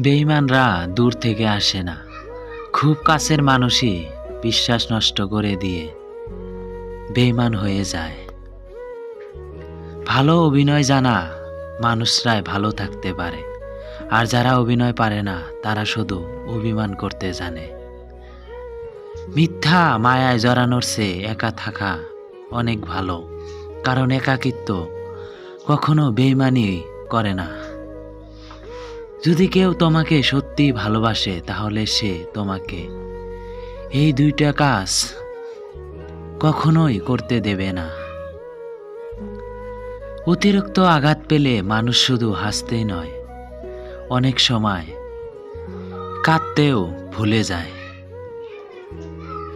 বেঈমানরা দূর থেকে আসে না, খুব কাছের মানুষই বিশ্বাস নষ্ট করে দিয়ে বেঈমান হয়ে যায়। ভালো অভিনয় জানা মানুষরাই ভালো থাকতে পারে, আর যারা অভিনয় পারে না তারা শুধু অভিমান করতে জানে। মিথ্যা মায়ায় জড়ানোর চেয়ে একা থাকা অনেক ভালো, কারণ একাকিত্ব কখনো বেঈমানি করে না। যদি কেউ তোমাকে সত্যি ভালোবাসে তাহলে সে তোমাকে এই দুইটা কাজ কখনোই করতে দেবে না। অতিরিক্ত আঘাত পেলে মানুষ শুধু হাসতেই নয়, অনেক সময় কাঁদতেও ভুলে যায়।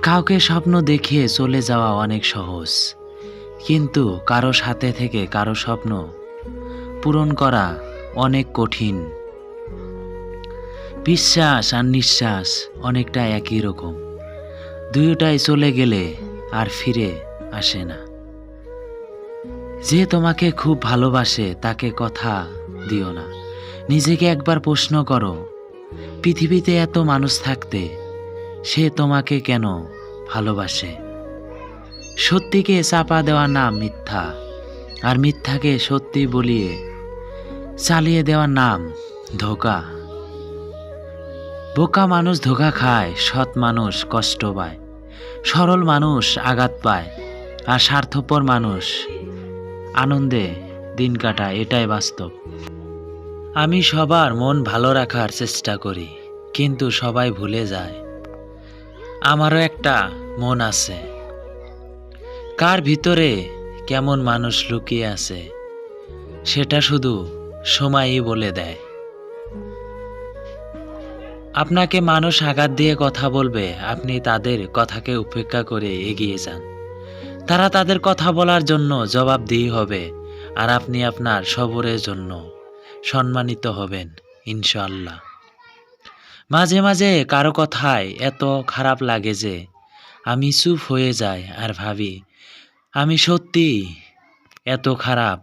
কাউকে স্বপ্ন দেখিয়ে চলে যাওয়া অনেক সহজ, কিন্তু কারো সাথে থেকে কারো স্বপ্ন পূরণ করা অনেক কঠিন। বিশ্বাস আর নিঃশ্বাস অনেকটা একই রকম, দুইটাই চলে গেলে আর ফিরে আসে না। যে তোমাকে খুব ভালোবাসে তাকে কথা দিও না। নিজেকে একবার প্রশ্ন করো, পৃথিবীতে এত মানুষ থাকতে সে তোমাকে কেন ভালোবাসে? সত্যিকে চাপা দেওয়ার নাম মিথ্যা, আর মিথ্যাকে সত্যি বলিয়ে চালিয়ে দেওয়ার নাম ধোঁকা। বোকা মানুষ ধোঁকা খায়, সৎ মানুষ কষ্ট পায়, সরল মানুষ আঘাত পায়, আর স্বার্থপর মানুষ আনন্দে দিন কাটায়, এটাই বাস্তব। আমি সবার মন ভালো রাখার চেষ্টা করি, কিন্তু সবাই ভুলে যায় আমারও একটা মন আছে। কার ভিতরে কেমন মানুষ লুকিয়ে আছে সেটা শুধু সময়ই বলে দেয়। আপনাকে মানুষ আঘাত দিয়ে কথা বলবে, আপনি তাদের কথাকে উপেক্ষা করে এগিয়ে যান। তারা তাদের কথা বলার জন্য জবাবদিহি হবে, আর আপনি আপনার সবরের জন্য সম্মানিত হবেন ইনশাআল্লাহ। মাঝে মাঝে কারো কথায় এত খারাপ লাগে যে আমি চুপ হয়ে যাই আর ভাবি, আমি সত্যি এত খারাপ